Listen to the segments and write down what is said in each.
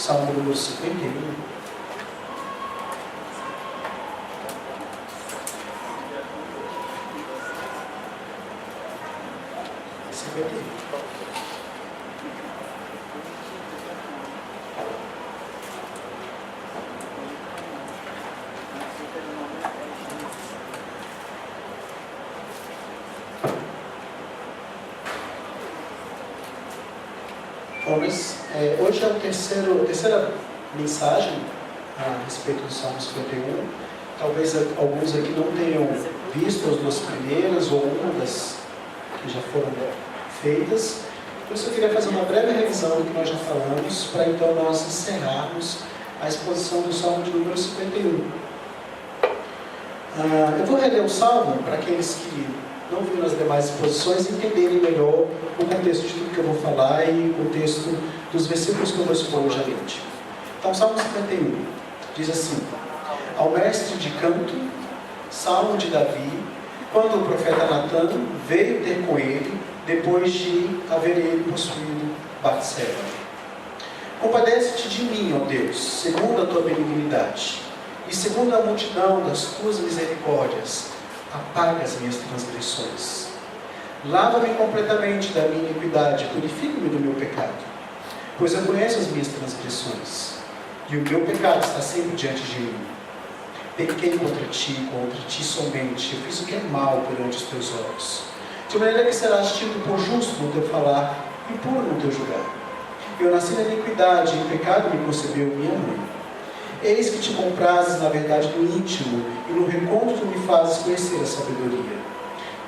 Salmo número 51. Bom, mas hoje é a terceira mensagem a respeito do Salmo 51. Talvez alguns aqui não tenham visto as duas primeiras ou uma das que já foram feitas. Por isso eu queria fazer uma breve revisão do que nós já falamos, para então nós encerrarmos a exposição do Salmo de número 51. Eu vou reler o Salmo para aqueles que não viram as demais exposições entenderem melhor o contexto de tudo que eu vou falar e o contexto dos versículos que eu vou expor hoje à noite. Então, Salmo 51 diz assim: ao mestre de canto, Salmo de Davi, quando o profeta Natã veio ter com ele, depois de haver ele possuído Batseba. Compadece-te de mim, ó Deus, segundo a tua benignidade, e segundo a multidão das tuas misericórdias, apaga as minhas transgressões. Lava-me completamente da minha iniquidade, purifica-me do meu pecado, pois eu conheço as minhas transgressões, e o meu pecado está sempre diante de mim. Pequei contra ti somente, eu fiz o que é mal perante os teus olhos, de maneira que serás tido por justo no teu falar e puro no teu julgar. Eu nasci na iniquidade, e em pecado me concebeu minha mãe. Eis que te comprases na verdade no íntimo, e no recôndito me fazes conhecer a sabedoria.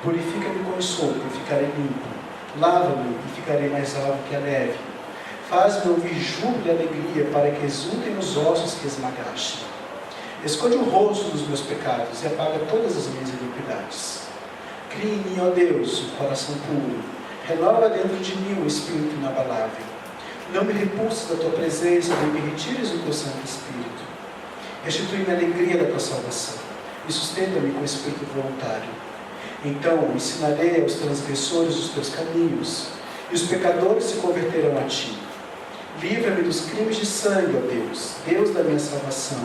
Purifica-me com sopo, e ficarei limpo. Lava-me, e ficarei mais alvo que a neve. Faz-me ouvir júbilo e alegria, para que exultem os ossos que esmagaste. Esconde o rosto dos meus pecados, e apaga todas as minhas iniquidades. Cria em mim, ó Deus, um coração puro. Renova dentro de mim um espírito inabalável. Não me repulses da tua presença, nem me retires o teu Santo Espírito. Restitui-me a alegria da tua salvação, e sustenta-me com espírito voluntário. Então ensinarei aos transgressores os teus caminhos, e os pecadores se converterão a ti. Livra-me dos crimes de sangue, ó Deus, Deus da minha salvação,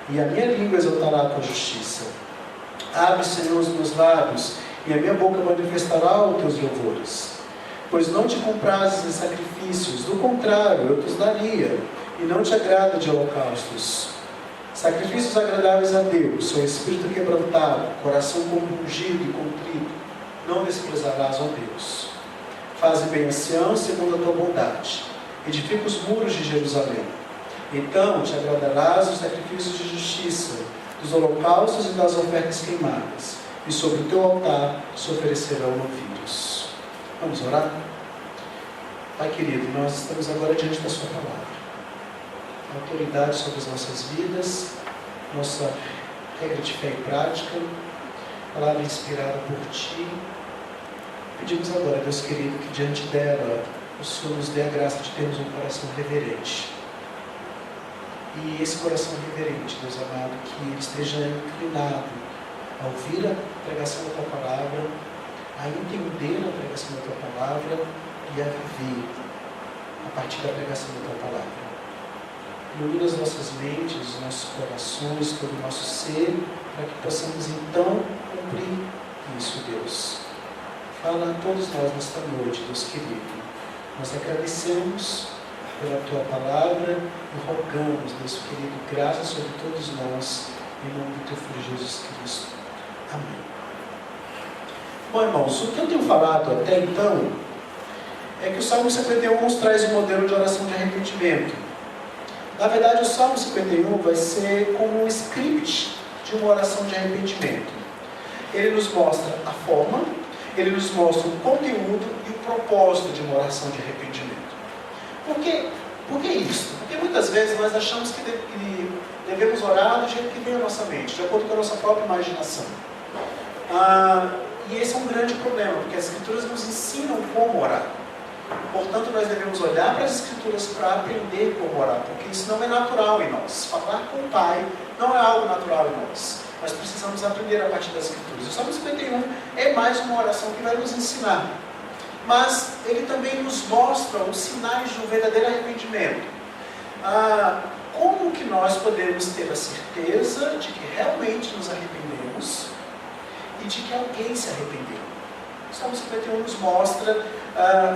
e a minha língua exaltará a tua justiça. Abre, Senhor, os meus lábios, e a minha boca manifestará os teus louvores. Pois não te comprases em sacrifícios, do contrário, eu te os daria, e não te agrada de holocaustos. Sacrifícios agradáveis a Deus, seu espírito quebrantado, coração compungido e contrito, não desprezarás, ó Deus. Faze bem a Sião segundo a tua bondade, edifica os muros de Jerusalém. Então te agradarás dos sacrifícios de justiça, dos holocaustos e das ofertas queimadas, e sobre o teu altar se oferecerão novilhos. Vamos orar? Pai querido, nós estamos agora diante da sua palavra. Autoridade sobre as nossas vidas, nossa regra de fé e prática, palavra inspirada por Ti. Pedimos agora, Deus querido, que diante dela o Senhor nos dê a graça de termos um coração reverente. E esse coração reverente, Deus amado, que ele esteja inclinado a ouvir a pregação da Tua palavra, a entender a pregação da Tua palavra e a viver a partir da pregação da Tua palavra. Ilumina as nossas mentes, os nossos corações, todo o nosso ser, para que possamos então cumprir isso, Deus. Fala a todos nós nesta noite, Deus querido. Nós agradecemos pela Tua palavra e rogamos, Deus querido, graça sobre todos nós, em nome do Teu Filho Jesus Cristo. Amém. Bom, irmãos, o que eu tenho falado até então é que o Salmo 51 nos traz um modelo de oração de arrependimento. Na verdade, o Salmo 51 vai ser como um script de uma oração de arrependimento. Ele nos mostra a forma, ele nos mostra o conteúdo e o propósito de uma oração de arrependimento. Por que isso? Porque muitas vezes nós achamos que devemos orar do jeito que vem à nossa mente, de acordo com a nossa própria imaginação. E esse é um grande problema, porque as Escrituras nos ensinam como orar. Portanto, nós devemos olhar para as Escrituras para aprender como orar, porque isso não é natural em nós. Falar com o Pai não é algo natural em nós. Nós precisamos aprender a partir das Escrituras. O Salmo 51 é mais uma oração que vai nos ensinar. Mas ele também nos mostra os sinais de um verdadeiro arrependimento. como que nós podemos ter a certeza de que realmente nos arrependemos e de que alguém se arrependeu? O Salmo 51 nos mostra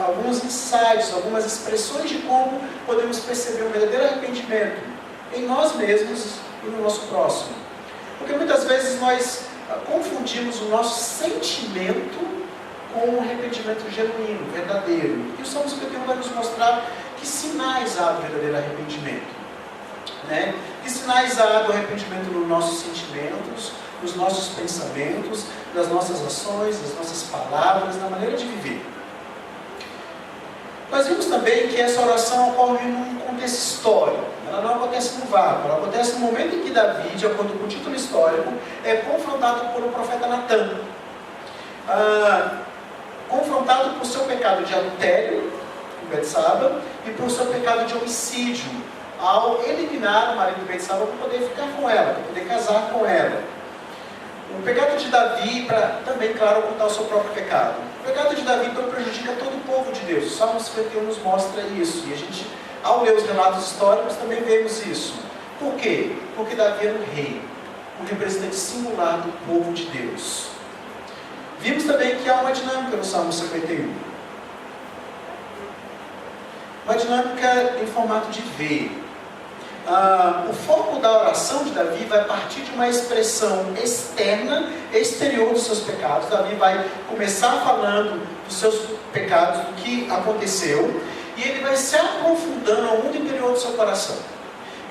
alguns insights, algumas expressões de como podemos perceber um verdadeiro arrependimento em nós mesmos e no nosso próximo. Porque muitas vezes nós confundimos o nosso sentimento com um arrependimento genuíno, verdadeiro. E o Salmo 51 vai nos mostrar que sinais há do verdadeiro arrependimento. Né? Que sinais há do arrependimento nos nossos sentimentos, nos nossos pensamentos, nas nossas ações, nas nossas palavras, na maneira de viver. Nós vimos também que essa oração ocorre num contexto histórico. Ela não acontece no vácuo, ela acontece no momento em que Davi, de acordo com o título histórico, é confrontado por o profeta Natã. Confrontado por seu pecado de adultério, em Betsaba, e por seu pecado de homicídio, ao eliminar o marido de Betsaba para poder ficar com ela, para poder casar com ela. O pecado de Davi, para também, claro, ocultar o seu próprio pecado. O pecado de Davi então prejudica todo o povo de Deus. O Salmo 51 nos mostra isso. E a gente, ao ler os relatos históricos, também vemos isso. Por quê? Porque Davi era um rei, um representante singular do povo de Deus. Vimos também que há uma dinâmica no Salmo 51. Uma dinâmica em formato de V. O foco da oração de Davi vai partir de uma expressão externa, exterior dos seus pecados. Davi vai começar falando dos seus pecados, do que aconteceu, e ele vai se aprofundando ao mundo interior do seu coração.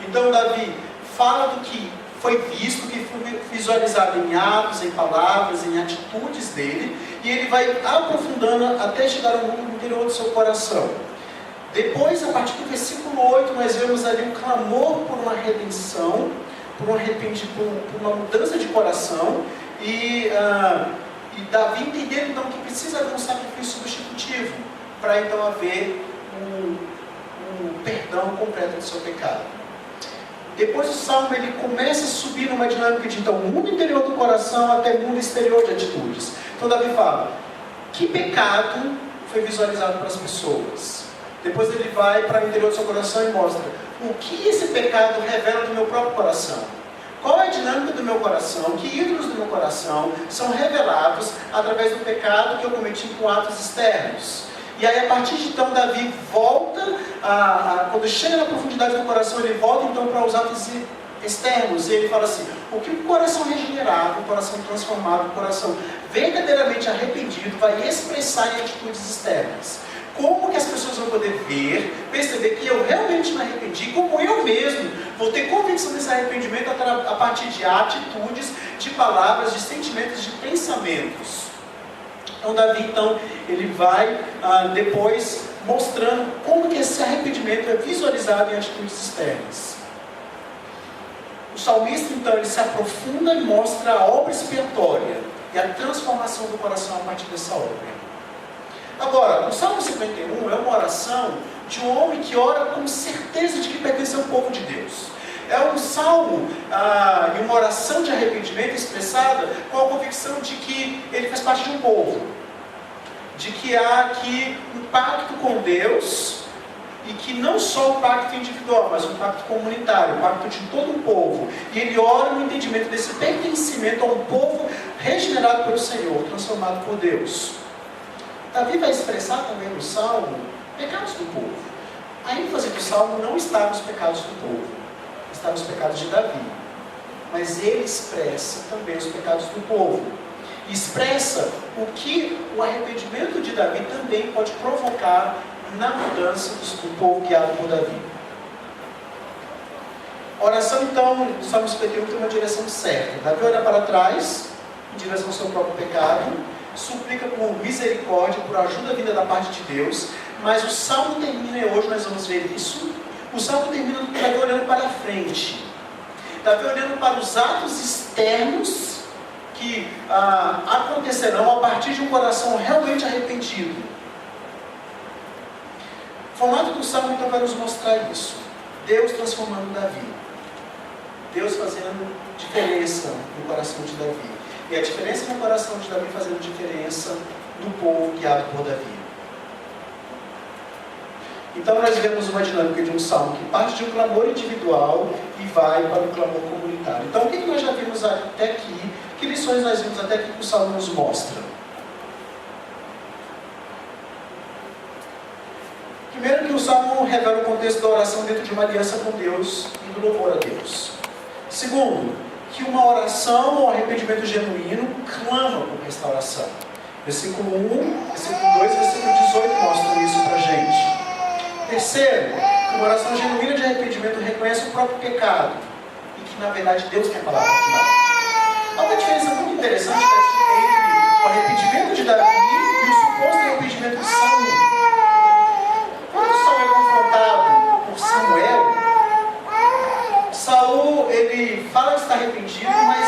Então Davi fala do que foi visto, que foi visualizado em atos, em palavras, em atitudes dele, e ele vai aprofundando até chegar ao mundo interior do seu coração. Depois, a partir do versículo 8, nós vemos ali um clamor por uma redenção, por uma mudança de coração, e Davi entendendo então que precisa haver um sacrifício substitutivo, para então haver um perdão completo do seu pecado. Depois o Salmo ele começa a subir numa dinâmica de então o mundo interior do coração até o mundo exterior de atitudes. Então Davi fala, que pecado foi visualizado pelas pessoas? Depois ele vai para o interior do seu coração e mostra o que esse pecado revela do meu próprio coração. Qual é a dinâmica do meu coração? Que ídolos do meu coração são revelados através do pecado que eu cometi com atos externos? E aí, a partir de então, Davi volta, quando chega na profundidade do coração, ele volta então para os atos externos. E ele fala assim, o que o coração regenerado, o coração transformado, o coração verdadeiramente arrependido vai expressar em atitudes externas. Como que as pessoas vão poder ver, perceber que eu realmente me arrependi, como eu mesmo vou ter convicção desse arrependimento a partir de atitudes, de palavras, de sentimentos, de pensamentos. Então Davi, então, ele vai depois mostrando como que esse arrependimento é visualizado em atitudes externas. O salmista, então, ele se aprofunda e mostra a obra expiatória e a transformação do coração a partir dessa obra. Agora, o Salmo 51 é uma oração de um homem que ora com certeza de que pertence ao povo de Deus. É um salmo e uma oração de arrependimento expressada com a convicção de que ele faz parte de um povo. De que há aqui um pacto com Deus, e que não só um pacto individual, mas um pacto comunitário, um pacto de todo um povo. E ele ora no entendimento desse pertencimento a um povo regenerado pelo Senhor, transformado por Deus. Davi vai expressar também no Salmo pecados do povo. A ênfase do Salmo não está nos pecados do povo, está nos pecados de Davi. Mas ele expressa também os pecados do povo. Expressa o que o arrependimento de Davi também pode provocar na mudança do povo guiado por Davi. A oração, então, no Salmo 51 tem uma direção certa. Davi olha para trás, em direção ao seu próprio pecado, suplica por misericórdia, por ajuda vinda da parte de Deus, mas o Salmo termina, e hoje nós vamos ver isso, o Salmo termina com Davi olhando para frente. Davi olhando para os atos externos que acontecerão a partir de um coração realmente arrependido. O formato do Salmo então vai nos mostrar isso. Deus transformando Davi. Deus fazendo diferença no coração de Davi. E a diferença no coração de Davi fazendo diferença no povo guiado por Davi. Então nós vemos uma dinâmica de um salmo que parte de um clamor individual e vai para o clamor comunitário. Então o que nós já vimos até aqui? Que lições nós vimos até aqui que o salmo nos mostra? Primeiro, que o salmo revela o contexto da oração dentro de uma aliança com Deus e do louvor a Deus. Segundo, que uma oração ou arrependimento genuíno clama por restauração. Versículo 1, versículo 2 e versículo 18 mostram isso para a gente. Terceiro, que uma oração genuína de arrependimento reconhece o próprio pecado e que, na verdade, Deus tem a palavra final. Há uma diferença muito interessante entre o arrependimento de Davi e o suposto arrependimento de Saul. Quando Saul é confrontado por Samuel, Saul, ele fala que está arrependido, mas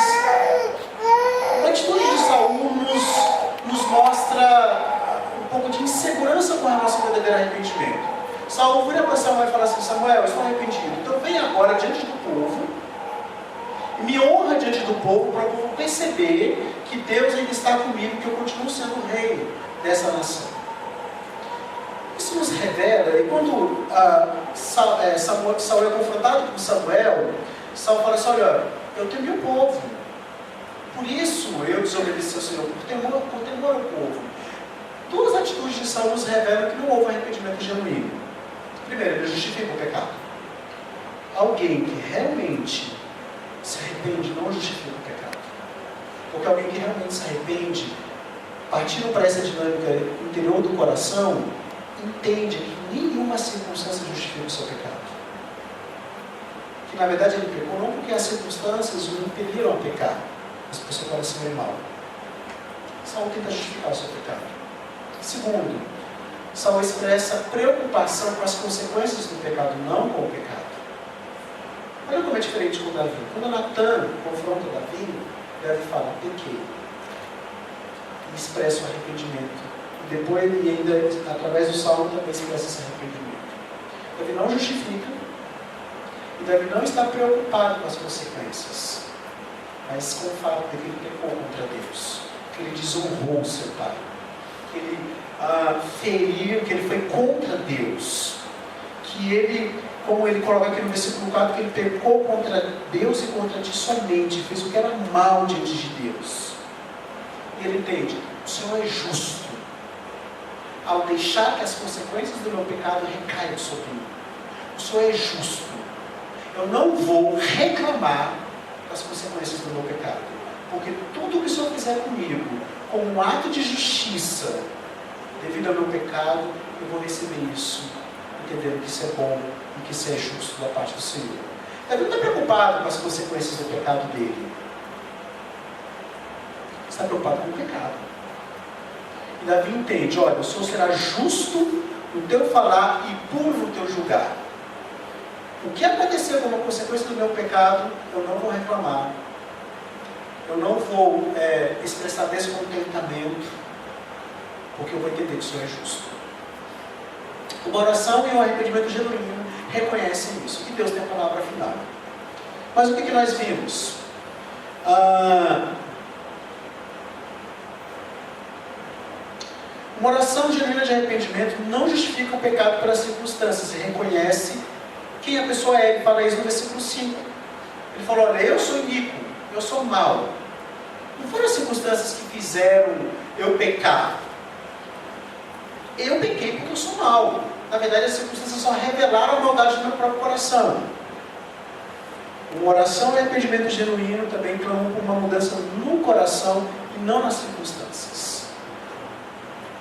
a atitude de Saul nos mostra um pouco de insegurança com relação ao verdadeiro arrependimento. Saul vira para Samuel e fala assim: Samuel, eu estou arrependido, então vem agora diante do povo e me honra diante do povo para o povo perceber que Deus ainda está comigo, que eu continuo sendo rei dessa nação. Isso nos revela, e quando Saul é confrontado com Samuel, Saul fala assim: olha, eu temi o povo, por isso eu desobedeci ao Senhor, por temor ao povo. Duas atitudes de Saul nos revelam que não houve arrependimento genuíno. Primeiro, ele justifica o pecado. Alguém que realmente se arrepende não justifica o pecado. Porque alguém que realmente se arrepende, partindo para essa dinâmica interior do coração, entende que nenhuma circunstância justifica o seu pecado. Que na verdade ele pecou não porque as circunstâncias o impeliram a pecar, mas porque o seu coração é mau. Saul tenta justificar o seu pecado. Segundo, Saul expressa preocupação com as consequências do pecado, não com o pecado. Olha como é diferente com Davi. Quando Natan confronta Davi, Davi fala: pequei. E expressa o arrependimento. E depois ele ainda, através do salmo, também expressa esse arrependimento. Davi não justifica. E Davi não está preocupado com as consequências, mas com o fato de que ele pecou contra Deus, que ele desonrou o seu pai, que ele feriu, que ele foi contra Deus, que ele, como ele coloca aqui no versículo 4, que ele pecou contra Deus e contra ti somente, fez o que era mal diante de Deus. E ele entende: o Senhor é justo ao deixar que as consequências do meu pecado recaiam sobre mim. O Senhor é justo. Eu não vou reclamar das consequências do meu pecado, porque tudo que o Senhor fizer comigo, como um ato de justiça, devido ao meu pecado, eu vou receber isso, entendendo que isso é bom e que isso é justo da parte do Senhor. Davi não está preocupado com as consequências do pecado dele. Está preocupado com o pecado. E Davi entende: olha, o Senhor será justo no teu falar e puro no teu julgar. O que acontecer como consequência do meu pecado, eu não vou reclamar. Eu não vou expressar descontentamento, porque eu vou entender que o Senhor é justo. Uma oração e um arrependimento genuíno reconhecem isso, que Deus tem a palavra final. Mas o que nós vimos? Uma oração genuína de arrependimento não justifica o pecado pelas circunstâncias, e reconhece quem a pessoa é. Ele fala isso no versículo 5. Ele falou: olha, eu sou iníquo, eu sou mau. Não foram as circunstâncias que fizeram eu pecar. Eu pequei porque eu sou mau. Na verdade, as circunstâncias só revelaram a maldade do meu próprio coração. Uma oração e arrependimento genuíno também clamam por uma mudança no coração e não nas circunstâncias.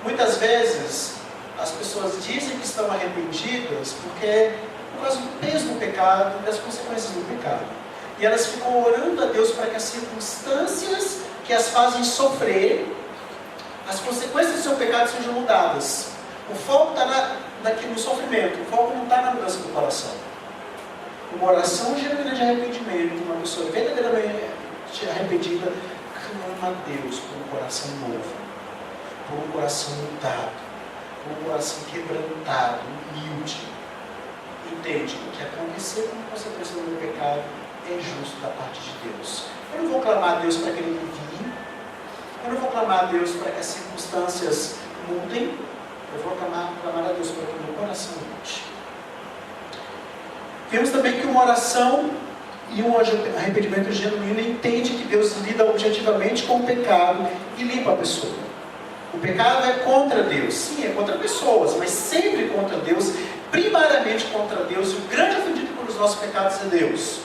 Muitas vezes, as pessoas dizem que estão arrependidas porque por causa do peso do pecado e das consequências do pecado. E elas ficam orando a Deus para que as circunstâncias que as fazem sofrer, as consequências do seu pecado sejam mudadas. O foco está no sofrimento, o foco não está na mudança do coração. Uma oração genuína de arrependimento, uma pessoa verdadeiramente arrependida, clama a Deus por um coração novo, por um coração mudado, por um coração quebrantado, humilde. Entende que o que aconteceu como consequência do meu pecado é justo da parte de Deus. Eu não vou clamar a Deus para que Ele me envie. Eu não vou clamar a Deus para que as circunstâncias mudem. Eu vou clamar a Deus para que o meu coração mude. Vemos também que uma oração e um arrependimento genuíno entende que Deus lida objetivamente com o pecado e limpa a pessoa. O pecado é contra Deus, sim, é contra pessoas, mas sempre contra Deus, primariamente contra Deus, e o grande ofendido pelos nossos pecados é Deus.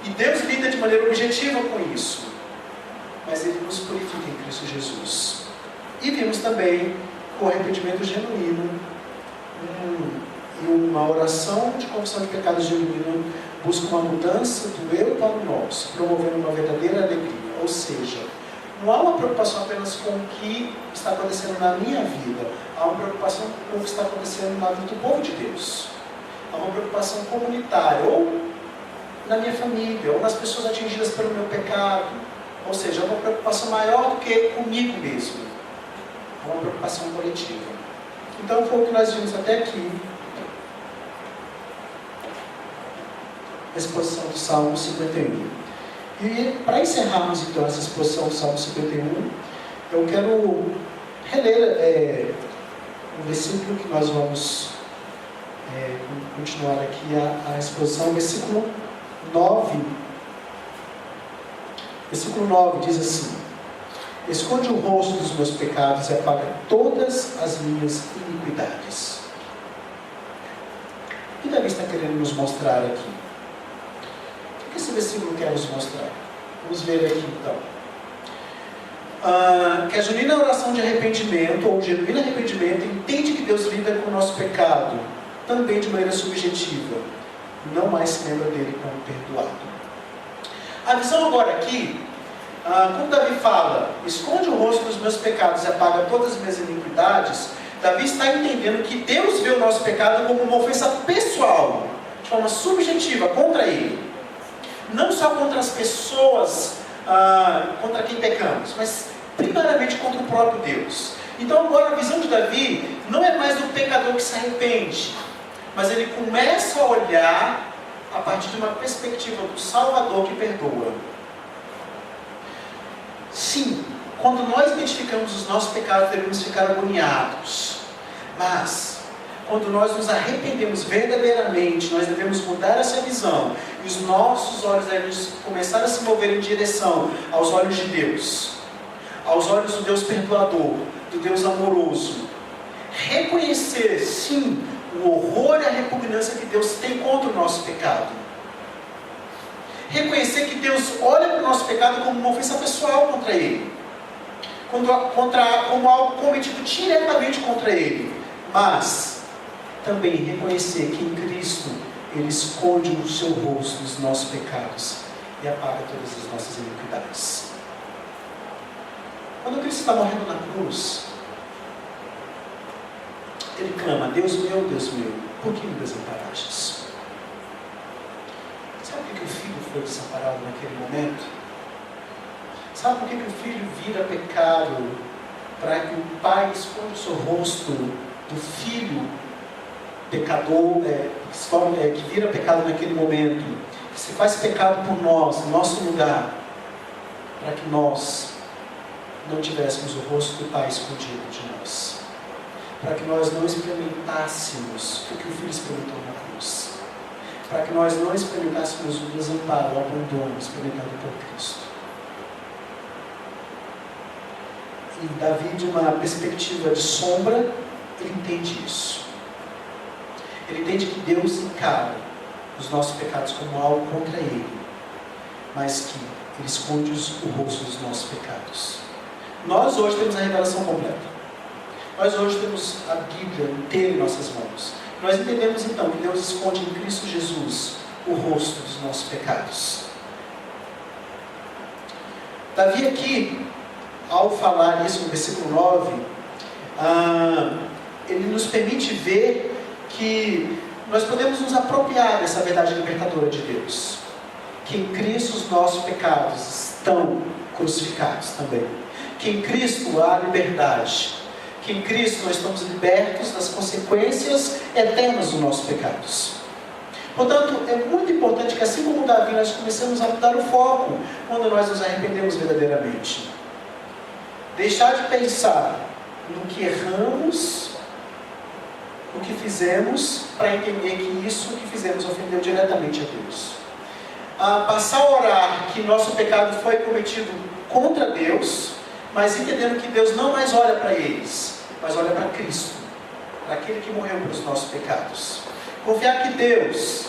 E Deus lida de maneira objetiva com isso, mas Ele nos purifica em Cristo Jesus. E vimos também o arrependimento genuíno e uma oração de confissão de pecados genuíno busca uma mudança do eu para o nós, promovendo uma verdadeira alegria. Ou seja, não há uma preocupação apenas com o que está acontecendo na minha vida, há uma preocupação com o que está acontecendo na vida do povo de Deus. Há uma preocupação comunitária, ou na minha família, ou nas pessoas atingidas pelo meu pecado. Ou seja, há uma preocupação maior do que comigo mesmo. Há uma preocupação coletiva. Então foi o que nós vimos até aqui. A exposição do Salmo 51. E para encerrarmos então essa exposição do Salmo 51, eu quero reler o versículo que nós vamos continuar aqui a exposição, versículo 9. Versículo 9 diz assim: esconde o rosto dos meus pecados e apaga todas as minhas iniquidades. O que Davi está querendo nos mostrar aqui? O que esse versículo quer nos mostrar? Vamos ver aqui então. Que a genuína oração de arrependimento, ou genuíno arrependimento, entende que Deus lida com o nosso pecado, também de maneira subjetiva. Não mais se lembra dele como perdoado. A visão agora aqui, quando Davi fala, esconde o rosto dos meus pecados e apaga todas as minhas iniquidades, Davi está entendendo que Deus vê o nosso pecado como uma ofensa pessoal, de forma subjetiva, contra Ele. Não só contra as pessoas contra quem pecamos, mas primariamente contra o próprio Deus. Então agora a visão de Davi não é mais do pecador que se arrepende, mas ele começa a olhar a partir de uma perspectiva do Salvador que perdoa. Sim, quando nós identificamos os nossos pecados, devemos ficar agoniados. Mas, quando nós nos arrependemos verdadeiramente, nós devemos mudar essa visão. E os nossos olhos devem começar a se mover em direção aos olhos de Deus. Aos olhos do Deus perdoador, do Deus amoroso. Reconhecer, sim, o horror e a repugnância que Deus tem contra o nosso pecado. Reconhecer que Deus olha para o nosso pecado como uma ofensa pessoal contra Ele. Como algo cometido diretamente contra Ele. Mas também reconhecer que em Cristo Ele esconde o seu rosto dos nossos pecados e apaga todas as nossas iniquidades. Quando Cristo está morrendo na cruz, Ele clama: Deus meu, por que me desamparastes? Sabe por que o filho foi desamparado naquele momento? Sabe por que o filho vira pecado? Para que o pai esconda o seu rosto do filho pecador, que vira pecado naquele momento, que se faz pecado por nós, no nosso lugar, para que nós não tivéssemos o rosto do pai escondido de nós. Para que nós não experimentássemos o que o Filho experimentou na cruz. Para que nós não experimentássemos o desamparo, o abandono experimentado por Cristo. E Davi, de uma perspectiva de sombra, ele entende isso. Ele entende que Deus encara os nossos pecados como algo contra Ele, mas que Ele esconde o rosto dos nossos pecados. Nós hoje temos a revelação completa. Nós hoje temos a Bíblia inteira em nossas mãos. Nós entendemos então que Deus esconde em Cristo Jesus o rosto dos nossos pecados. Davi aqui, ao falar isso no versículo 9, ele nos permite ver que nós podemos nos apropriar dessa verdade libertadora de Deus. Que em Cristo os nossos pecados estão crucificados também. Que em Cristo há liberdade. Que em Cristo nós estamos libertos das consequências eternas dos nossos pecados. Portanto, é muito importante que, assim como Davi, nós comecemos a mudar o foco quando nós nos arrependemos verdadeiramente. Deixar de pensar no que erramos fizemos para entender que isso que fizemos ofendeu diretamente a Deus. Passar a orar que nosso pecado foi cometido contra Deus, mas entendendo que Deus não mais olha para eles, mas olha para Cristo, para aquele que morreu pelos nossos pecados. Confiar que Deus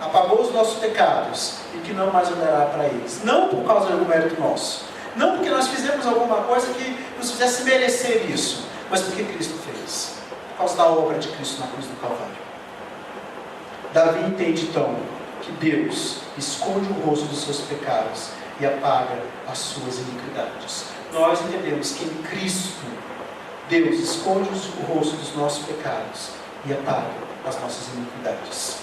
apagou os nossos pecados e que não mais olhará para eles. Não por causa de algum mérito nosso. Não porque nós fizemos alguma coisa que nos fizesse merecer isso, mas porque Cristo fez. Por causa da obra de Cristo na cruz do Calvário. Davi entende então que Deus esconde o rosto dos seus pecados e apaga as suas iniquidades. Nós entendemos que em Cristo Deus esconde o rosto dos nossos pecados e apaga as nossas iniquidades.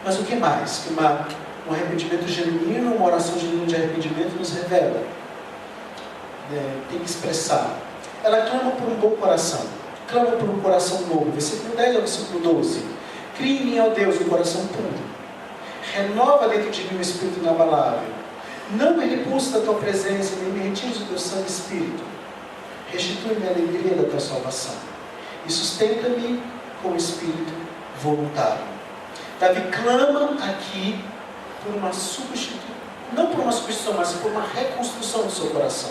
Mas o que mais? Que um arrependimento genuíno, uma oração genuína de arrependimento nos revela. Tem que expressar. Ela clama por um bom coração. Clama por um coração novo. Versículo 10 ao versículo 12. Cria em mim, ó Deus, um coração puro. Renova dentro de mim um espírito inabalável. Não me repulse da tua presença, nem me retires do teu santo espírito. Restitui-me a alegria da tua salvação. E sustenta-me com o espírito voluntário. Davi clama aqui por uma substituição, não por uma substituição, mas por uma reconstrução do seu coração.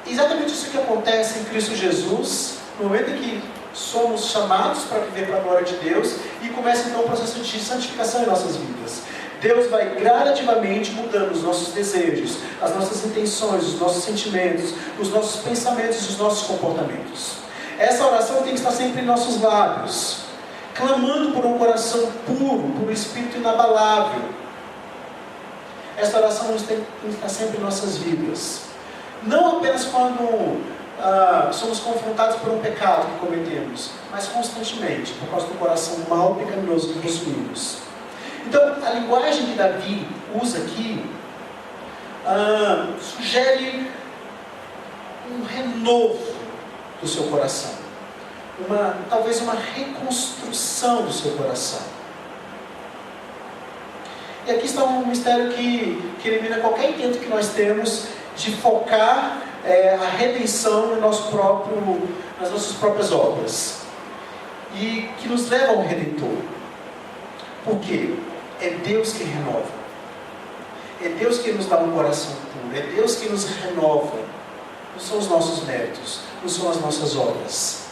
Exatamente isso que acontece em Cristo Jesus, no momento em que somos chamados para viver para a glória de Deus e começa então o processo de santificação em nossas vidas. Deus vai gradativamente mudando os nossos desejos, as nossas intenções, os nossos sentimentos, os nossos pensamentos e os nossos comportamentos. Essa oração tem que estar sempre em nossos lábios, clamando por um coração puro, por um espírito inabalável. Essa oração tem que estar sempre em nossas vidas. Não apenas quando somos confrontados por um pecado que cometemos, mas constantemente, por causa do coração mau e pecaminoso que possuímos. Então, a linguagem que Davi usa aqui sugere um renovo do seu coração. Talvez uma reconstrução do seu coração. E aqui está um mistério que elimina qualquer intento que nós temos de focar a redenção nas nossas próprias obras. E que nos leva ao Redentor. Por quê? É Deus que renova. É Deus que nos dá um coração puro. É Deus que nos renova. Não são os nossos méritos. Não são as nossas obras.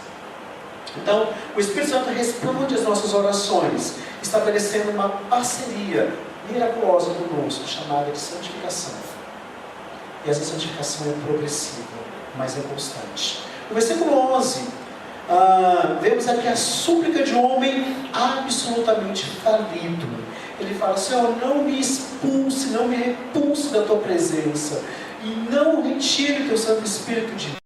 Então, o Espírito Santo responde às nossas orações, estabelecendo uma parceria miraculosa conosco, chamada de santificação. E essa santificação é progressiva, mas é constante. No versículo 11, vemos aqui a súplica de um homem absolutamente falido. Ele fala: Senhor, não me expulse, não me repulse da tua presença, e não retire o teu Santo Espírito de mim.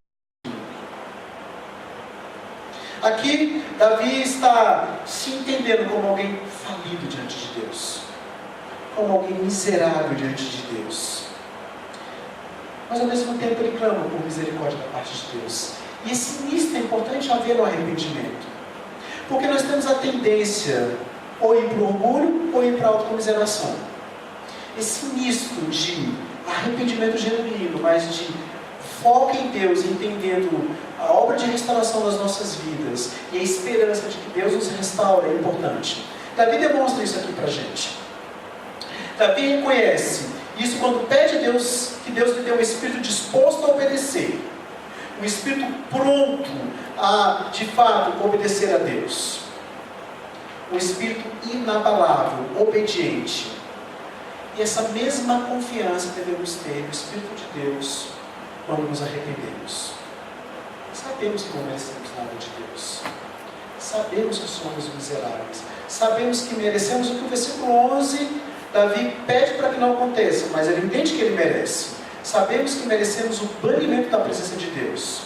Aqui, Davi está se entendendo como alguém falido diante de Deus, como alguém miserável diante de Deus. Mas ao mesmo tempo ele clama por misericórdia da parte de Deus. E esse misto é importante haver no arrependimento, porque nós temos a tendência ou ir para o orgulho ou ir para a autocomiseração. Esse misto de arrependimento genuíno, mas de foco em Deus, entendendo a obra de restauração das nossas vidas e a esperança de que Deus nos restaura é importante. Davi demonstra isso aqui para a gente. Davi reconhece isso quando pede a Deus que Deus lhe dê um espírito disposto a obedecer, um espírito pronto a, de fato, obedecer a Deus, um espírito inabalável, obediente. E essa mesma confiança devemos ter no Espírito de Deus quando nos arrependemos. Sabemos que não merecemos nada de Deus. Sabemos que somos miseráveis. Sabemos que merecemos o que o versículo 11, Davi pede para que não aconteça, mas ele entende que ele merece. Sabemos que merecemos o banimento da presença de Deus.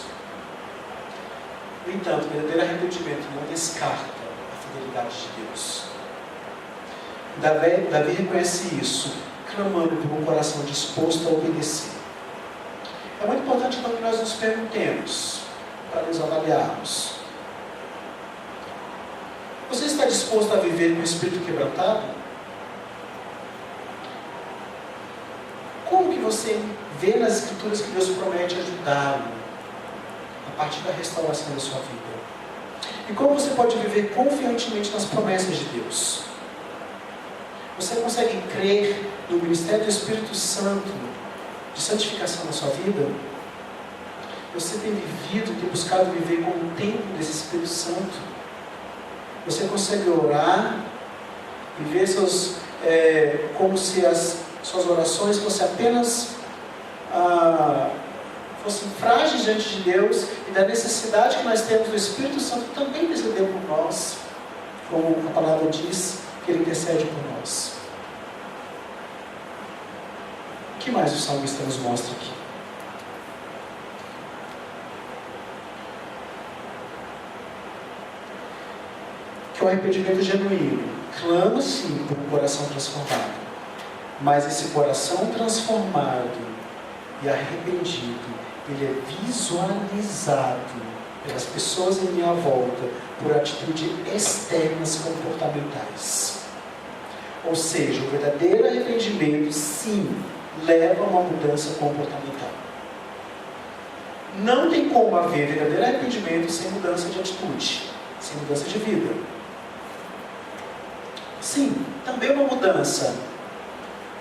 No entanto, o verdadeiro arrependimento não descarta a fidelidade de Deus. Davi reconhece isso, clamando por um coração disposto a obedecer. É muito importante então que nós nos perguntemos, para nos avaliarmos: você está disposto a viver com o espírito quebrantado? Como que você vê nas Escrituras que Deus promete ajudá-lo a partir da restauração da sua vida. E como você pode viver confiantemente nas promessas de Deus? Você consegue crer no ministério do Espírito Santo de santificação na sua vida? Você tem vivido, tem buscado viver como um templo desse Espírito Santo? Você consegue orar e ver como se as suas orações fossem apenas fossem frágeis diante de Deus e da necessidade que nós temos do Espírito Santo também interceder por nós, como a palavra diz, que Ele intercede por nós. O que mais o salmista nos mostra aqui? Que o arrependimento genuíno clama sim por um coração transformado, mas esse coração transformado e arrependido, ele é visualizado pelas pessoas em minha volta por atitudes externas comportamentais. Ou seja, o verdadeiro arrependimento sim leva a uma mudança comportamental. Não tem como haver verdadeiro arrependimento sem mudança de atitude, sem mudança de vida. Sim, também uma mudança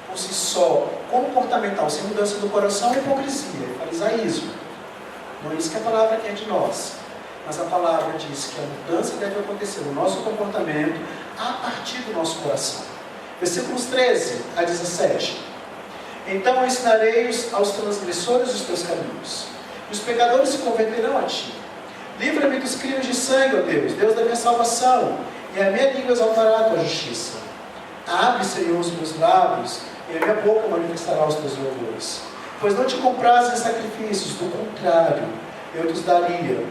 por si só, comportamental, sem mudança do coração, é hipocrisia, é farisaísmo. Não é isso que a palavra quer de nós. Mas a palavra diz que a mudança deve acontecer no nosso comportamento a partir do nosso coração. Versículos 13 a 17. Então eu ensinarei aos transgressores os teus caminhos, e os pecadores se converterão a ti. Livra-me dos crimes de sangue, ó Deus, Deus da minha salvação, e a minha língua exaltará a tua justiça. Abre, Senhor, os meus lábios, e a minha boca manifestará os teus louvores. Pois não te comprazes em sacrifícios, do contrário, eu te daria.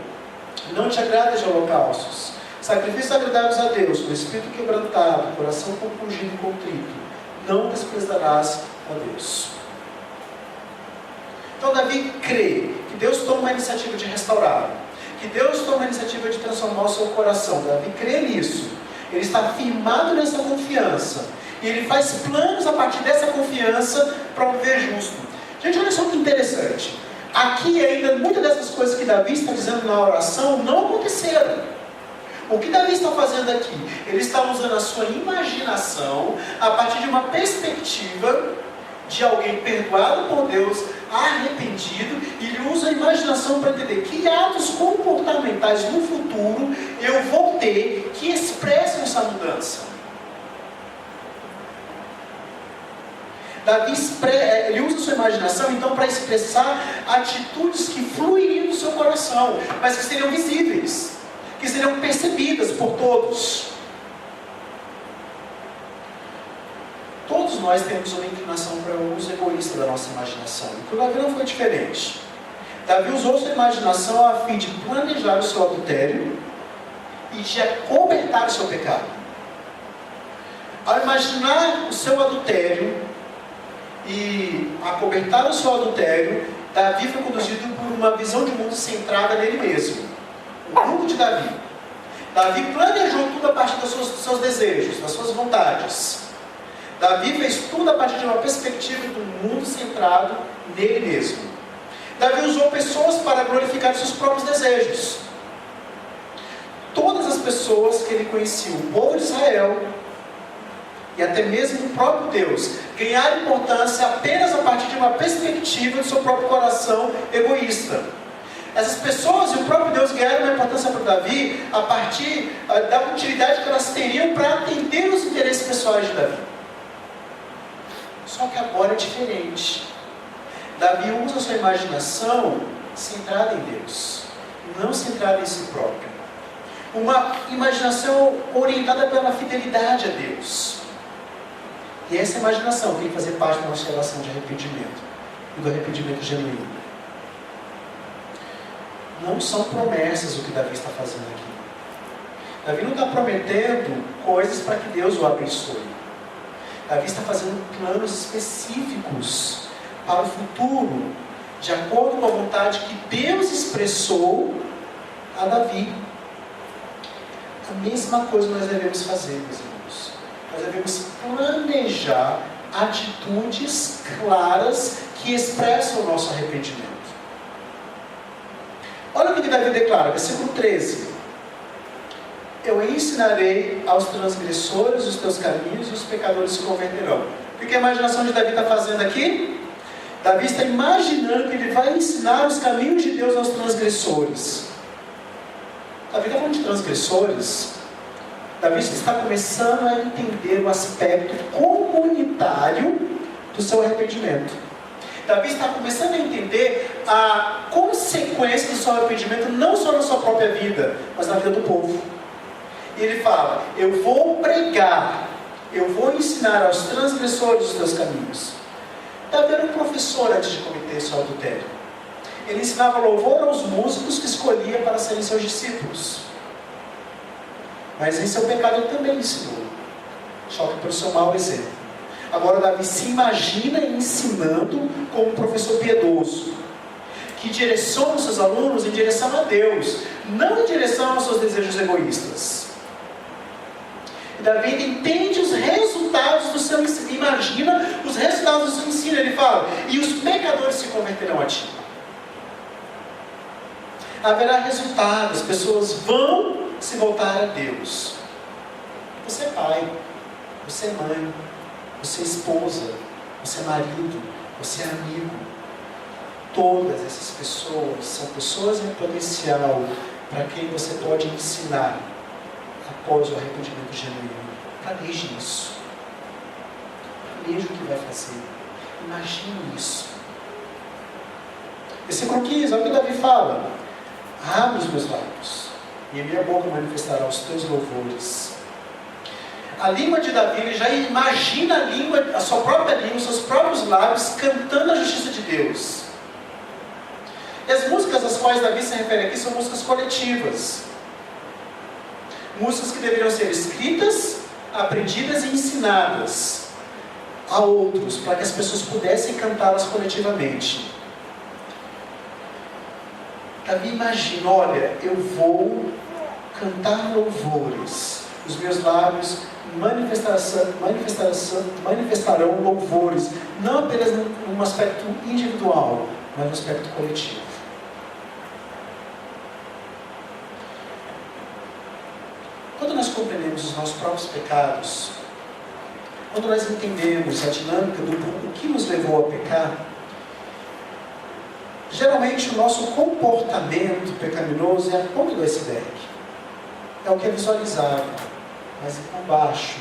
Não te agrada de holocaustos. Sacrifícios agradáveis a Deus, com espírito quebrantado, coração compungido e contrito. Não desprezarás a Deus. Então Davi crê que Deus toma a iniciativa de restaurar, que Deus toma a iniciativa de transformar o seu coração. Davi crê nisso. Ele está firmado nessa confiança. E ele faz planos a partir dessa confiança para viver justo. Gente, olha só que interessante. Aqui ainda, muitas dessas coisas que Davi está dizendo na oração não aconteceram. O que Davi está fazendo aqui? Ele está usando a sua imaginação a partir de uma perspectiva de alguém perdoado por Deus, arrependido, e ele usa a imaginação para entender que atos comportamentais no futuro eu vou ter que expressam essa mudança. Davi ele usa a sua imaginação então para expressar atitudes que fluiriam do seu coração, mas que seriam visíveis, que seriam percebidas por todos. Todos nós temos uma inclinação para o uso egoísta da nossa imaginação. E com Davi não foi diferente. Davi usou sua imaginação a fim de planejar o seu adultério e de acobertar o seu pecado. Ao imaginar o seu adultério e acobertar o seu adultério, Davi foi conduzido por uma visão de mundo centrada nele mesmo. O mundo de Davi. Davi planejou tudo a partir dos seus desejos, das suas vontades. Davi fez tudo a partir de uma perspectiva do mundo centrado nele mesmo. Davi usou pessoas para glorificar os seus próprios desejos. Todas as pessoas que ele conhecia, o povo de Israel, e até mesmo o próprio Deus, ganharam importância apenas a partir de uma perspectiva do seu próprio coração egoísta. Essas pessoas e o próprio Deus ganharam uma importância para Davi a partir da utilidade que elas teriam para atender os interesses pessoais de Davi. Só que agora é diferente. Davi usa a sua imaginação centrada em Deus, não centrada em si próprio. Uma imaginação orientada pela fidelidade a Deus. E essa imaginação tem que fazer parte da nossa relação de arrependimento e do arrependimento genuíno. Não são promessas o que Davi está fazendo aqui. Davi não está prometendo coisas para que Deus o abençoe. Davi está fazendo planos específicos para o futuro, de acordo com a vontade que Deus expressou a Davi. A mesma coisa nós devemos fazer, meus irmãos. Nós devemos planejar atitudes claras que expressam o nosso arrependimento. Olha o que que Davi declara, versículo 13: eu ensinarei aos transgressores os teus caminhos e os pecadores se converterão. O que a imaginação de Davi está fazendo aqui? Davi está imaginando que ele vai ensinar os caminhos de Deus aos transgressores. Davi está falando de transgressores. Davi está começando a entender o aspecto comunitário do seu arrependimento. Davi está começando a entender a consequência do seu arrependimento, não só na sua própria vida, mas na vida do povo. E ele fala, eu vou pregar, eu vou ensinar aos transgressores os teus caminhos. Davi era um professor antes de cometer seu adultério. Ele ensinava louvor aos músicos que escolhia para serem seus discípulos. Mas em seu pecado ele também ensinou, só que pelo seu mau exemplo. Agora Davi se imagina ensinando como um professor piedoso, que direciona os seus alunos em direção a Deus, não em direção aos seus desejos egoístas. E Davi entende os resultados do seu ensino, imagina os resultados do seu ensino. Ele fala, e os pecadores se converterão a ti. Haverá resultados, as pessoas vão se voltar a Deus. Você é pai, você é mãe, você é esposa, você é marido, você é amigo. Todas essas pessoas são pessoas em potencial para quem você pode ensinar após o arrependimento genuíno. Planeje isso. Planeje o que vai fazer. Imagine isso. Versículo 15, olha o que Davi fala. Abre os meus lábios, e a minha boca manifestará os teus louvores. A língua de Davi, ele já imagina a língua, a sua própria língua, os seus próprios lábios, cantando a justiça de Deus. E as músicas às quais Davi se refere aqui são músicas coletivas. Músicas que deveriam ser escritas, aprendidas e ensinadas a outros, para que as pessoas pudessem cantá-las coletivamente. Davi imagina, olha, eu vou cantar louvores, os meus lábios manifestarão louvores, não apenas num aspecto individual, mas no aspecto coletivo. Quando nós compreendemos os nossos próprios pecados, quando nós entendemos a dinâmica do que nos levou a pecar, geralmente o nosso comportamento pecaminoso é a ponta do iceberg. É o que é visualizado, mas por baixo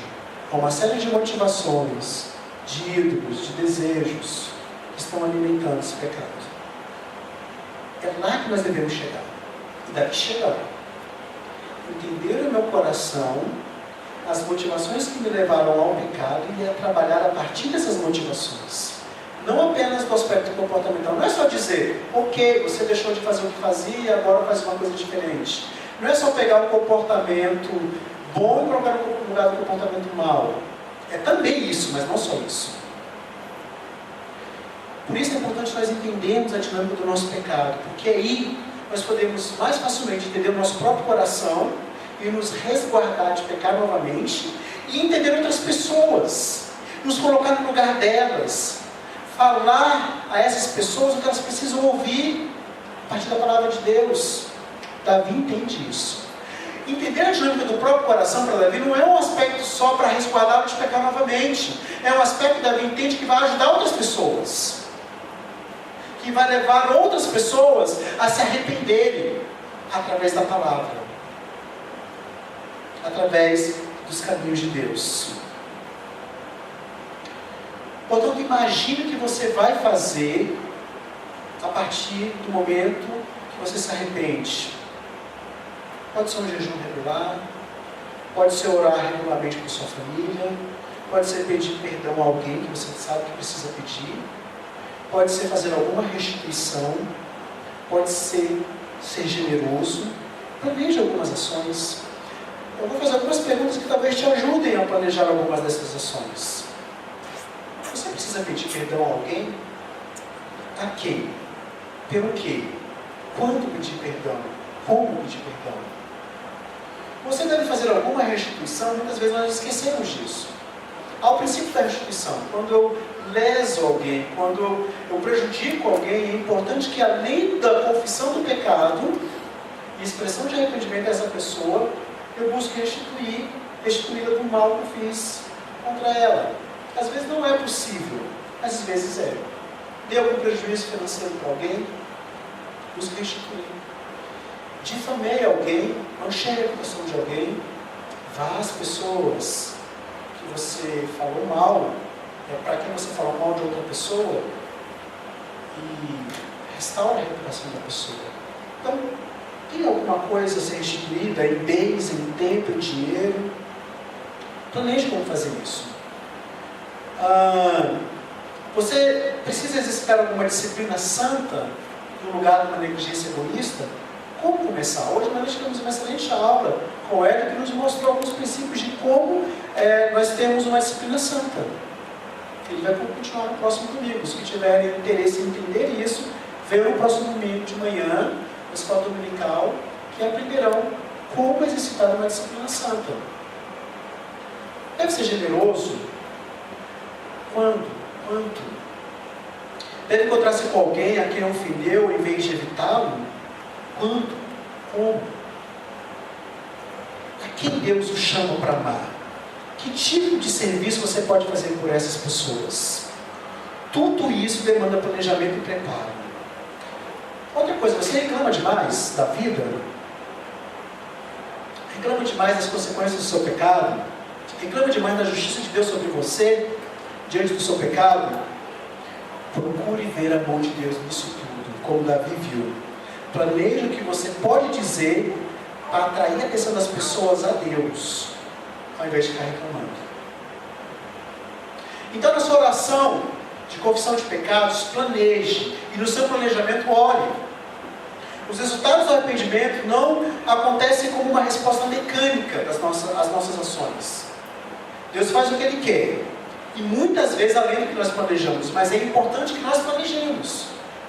há uma série de motivações, de ídolos, de desejos que estão alimentando esse pecado. É lá que nós devemos chegar. E daqui chegar. Entender no meu coração as motivações que me levaram ao pecado e a trabalhar a partir dessas motivações. Não apenas do aspecto comportamental. Não é só dizer, ok, você deixou de fazer o que fazia e agora faz uma coisa diferente. Não é só pegar um comportamento bom e colocar no lugar do comportamento mau. É também isso, mas não só isso. Por isso é importante nós entendermos a dinâmica do nosso pecado, porque aí nós podemos mais facilmente entender o nosso próprio coração e nos resguardar de pecar novamente e entender outras pessoas, nos colocar no lugar delas, falar a essas pessoas o que elas precisam ouvir a partir da palavra de Deus. Davi entende isso. Entender a dinâmica do próprio coração para Davi não é um aspecto só para resguardá-lo de pecar novamente. É um aspecto que Davi entende que vai ajudar outras pessoas, que vai levar outras pessoas a se arrependerem através da palavra, através dos caminhos de Deus. Portanto, imagine o que você vai fazer a partir do momento que você se arrepende. Pode ser um jejum regular, pode ser orar regularmente com sua família, pode ser pedir perdão a alguém que você sabe que precisa pedir, pode ser fazer alguma restituição, pode ser generoso. Planeje algumas ações. Eu vou fazer algumas perguntas que talvez te ajudem a planejar algumas dessas ações. Você precisa pedir perdão a alguém? A quem? Pelo quê? Quando pedir perdão? Como pedir perdão? Você deve fazer alguma restituição, muitas vezes nós esquecemos disso. Ao princípio da restituição, quando eu leso alguém, quando eu prejudico alguém, é importante que além da confissão do pecado, E a expressão de arrependimento dessa pessoa, eu busco restituí-la do mal que eu fiz contra ela. Às vezes não é possível, às vezes é. Deu algum prejuízo financeiro para alguém, busque restituir. Difamei alguém, manchei a reputação de alguém, vá às pessoas que você falou mal, para quem você falou mal de outra pessoa, e restaura a reputação da pessoa. Então, tem alguma coisa a ser restituída em bens, em tempo, em dinheiro? Planeje como fazer isso. Você precisa exercitar alguma disciplina santa no lugar de uma negligência egoísta? Como começar? Hoje nós tivemos uma excelente aula com o Hélio que nos mostrou alguns princípios de como nós temos uma disciplina santa. Ele vai continuar no próximo domingo. Os que tiverem interesse em entender isso, venham no próximo domingo de manhã, na escola dominical, que aprenderão como exercitar uma disciplina santa. Deve ser generoso. Quando? Quanto? Deve encontrar-se com alguém a quem ofendeu em vez de evitá-lo? Quanto? Como? A quem Deus o chama para amar? Que tipo de serviço você pode fazer por essas pessoas? Tudo isso demanda planejamento e preparo. Outra coisa, você reclama demais da vida? Reclama demais das consequências do seu pecado? Reclama demais da justiça de Deus sobre você, diante do seu pecado? Procure ver a mão de Deus nisso tudo, como Davi viu. Planeje o que você pode dizer para atrair a atenção das pessoas a Deus, ao invés de ficar reclamando. Então, na sua oração de confissão de pecados, planeje, e no seu planejamento ore. Os resultados do arrependimento não acontecem como uma resposta mecânica às nossas ações. Deus faz o que Ele quer, e muitas vezes além do que nós planejamos, mas é importante que nós planejemos.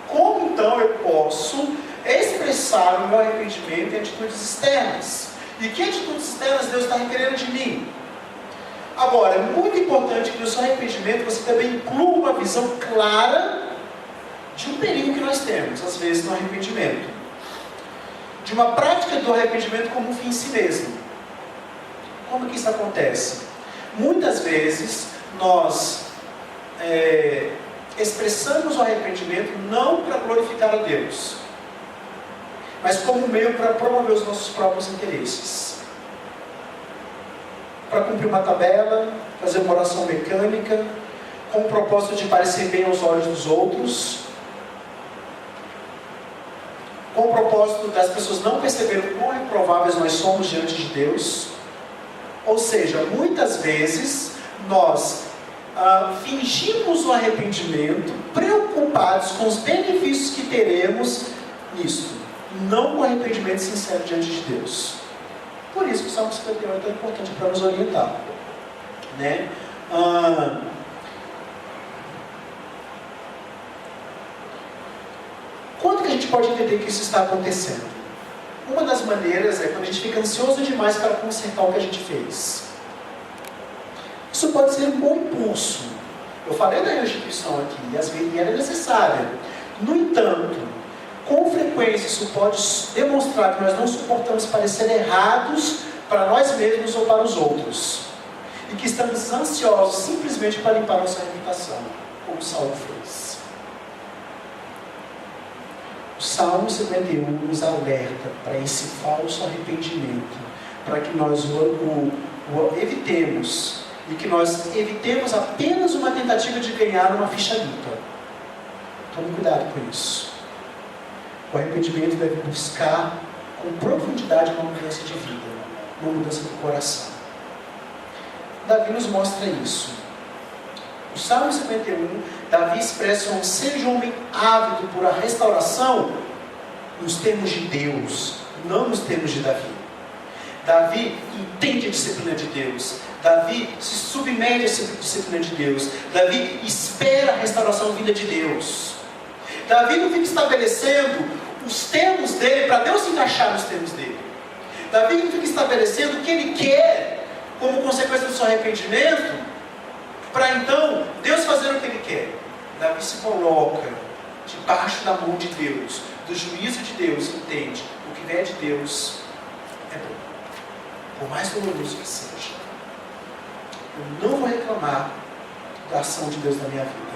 Como então eu posso expressar o meu arrependimento em atitudes externas? E que atitudes externas Deus está requerendo de mim? Agora, é muito importante que no seu arrependimento você também inclua uma visão clara de um perigo que nós temos, às vezes, no arrependimento. De uma prática do arrependimento como um fim em si mesmo. Como que isso acontece? Muitas vezes, nós expressamos o arrependimento não para glorificar a Deus, mas como meio para promover os nossos próprios interesses. Para cumprir uma tabela, fazer uma oração mecânica, com o propósito de parecer bem aos olhos dos outros, com o propósito das pessoas não perceberem o quão reprováveis nós somos diante de Deus. Ou seja, muitas vezes nós fingimos o arrependimento, preocupados com os benefícios que teremos nisto, não com arrependimento sincero diante de Deus. Por isso que o Salmo 51 é tão importante para nos orientar, né? Quando que a gente pode entender que isso está acontecendo? Uma das maneiras é quando a gente fica ansioso demais para consertar o que a gente fez. Isso pode ser um bom impulso. Eu falei da restituição aqui, e às vezes era necessária. No entanto, com frequência isso pode demonstrar que nós não suportamos parecer errados para nós mesmos ou para os outros. E que estamos ansiosos simplesmente para limpar nossa reputação, como Saulo fez. O Salmo 51 nos alerta para esse falso arrependimento, para que nós o evitemos, e que nós evitemos apenas uma tentativa de ganhar uma ficha limpa. Tome cuidado com isso. O arrependimento deve buscar com profundidade uma mudança de vida, uma mudança do coração. Davi nos mostra isso. O Salmo 51, Davi expressa um ser de homem ávido por a restauração nos termos de Deus, não nos termos de Davi. Davi entende a disciplina de Deus. Davi se submete a essa disciplina de Deus. Davi espera a restauração vinda de Deus. Davi não fica estabelecendo os termos dele para Deus se encaixar nos termos dele. Davi não fica estabelecendo o que ele quer como consequência do seu arrependimento, para então Deus fazer o que ele quer. Davi se coloca debaixo da mão de Deus, do juízo de Deus, entende o que é de Deus é bom, por mais doloroso que seja. Eu não vou reclamar da ação de Deus na minha vida.